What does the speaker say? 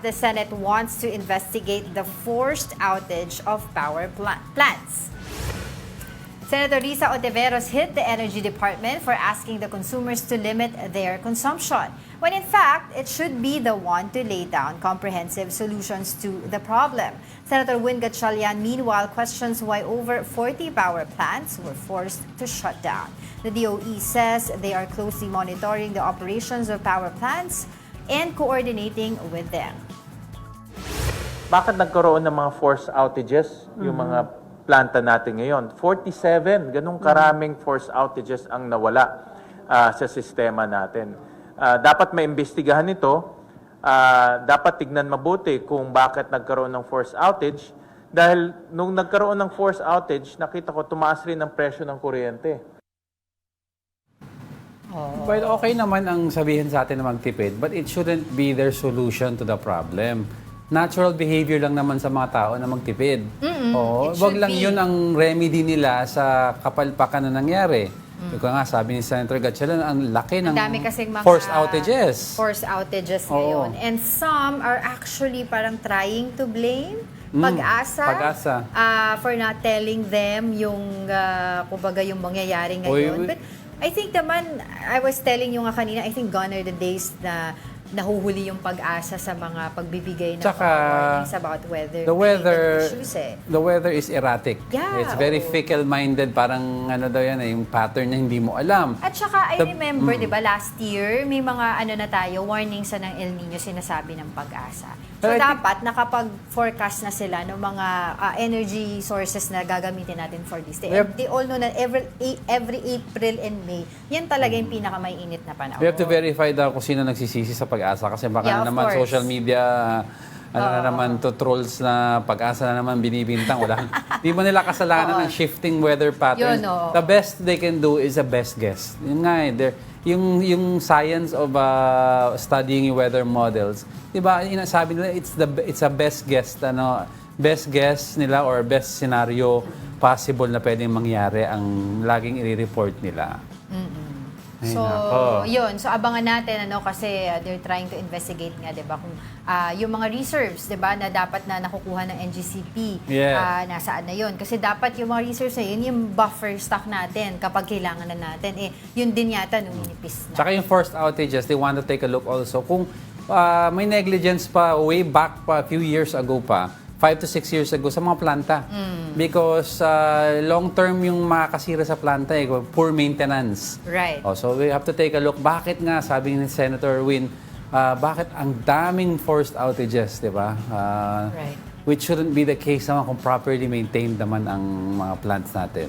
fact, the Senate wants to investigate the forced outage of power plants. Senator Risa Ontiveros hit the Energy Department for asking the consumers to limit their consumption, when in fact, it should be the one to lay down comprehensive solutions to the problem. Senator Win Gatchalian, meanwhile, questions why over 40 power plants were forced to shut down. The DOE says they are closely monitoring the operations of power plants and coordinating with them. Bakit nagkaroon ng mga forced outages yung mga planta natin ngayon? 47, ganung karaming forced outages ang nawala sa sistema natin. Dapat maimbestigahan ito. Dapat tignan mabuti kung bakit nagkaroon ng forced outage. Dahil nung nagkaroon ng forced outage, nakita ko tumaas rin ang presyo ng kuryente. Well, okay naman ang sabihin sa atin na magtipid, but it shouldn't be their solution to the problem. Natural behavior lang naman sa mga tao na magtipid. Oo, wag lang yun ang remedy nila sa kapalpakan na nangyari. Yung nga, sabi ni Senator Gatchalian, ang laki ng dami kasing mga forced outages. Forced outages ngayon. And some are actually parang trying to blame Pag-asa, for not telling them yung, kumbaga, yung mangyayari ngayon. But I think naman, I was telling you nga kanina, I think gone are the days na nahuhuli yung Pag-asa sa mga pagbibigay ng warnings about weather. The weather is erratic. Yeah, It's very fickle-minded. Parang ano daw yan, yung pattern na hindi mo alam. At saka, I remember, di ba, last year, may mga ano na tayo, warnings na ng El Nino sinasabi ng Pag-asa. So, dapat nakapag-forecast na sila ng mga energy sources na gagamitin natin for this day. And they all know na every April and May, yan talaga yung pinaka-mainit na panahon. We have to verify daw kung sino nagsisisi sa Pag-asa kasi baka na naman social media na naman to trolls na Pag-asa na naman binibintang. Wala. Di mo nila kasalanan ng shifting weather patterns. The best they can do is a best guess. Yun nga yung science of studying weather models, 'di ba? Sabi nila it's a best guess best guess nila or best scenario possible na pwedeng mangyari ang laging i-report nila. So, yun. So, abangan natin, kasi they're trying to investigate nga, di ba, kung yung mga reserves, di ba, na dapat na nakukuha ng NGCP, nasaan na yun. Kasi dapat yung mga reserves na yun, yung buffer stock natin kapag kailangan na natin. Yun din yata numinipis na. Tsaka yung forced outages, they want to take a look also kung may negligence pa way back pa, a few years ago pa, 5 to 6 years ago sa mga planta. Because long-term yung makakasira sa planta, poor maintenance. Right. So we have to take a look. Bakit nga, sabi ni Senator Win, bakit ang daming forced outages, di ba? Right. Which shouldn't be the case naman kung properly maintained naman ang mga plants natin.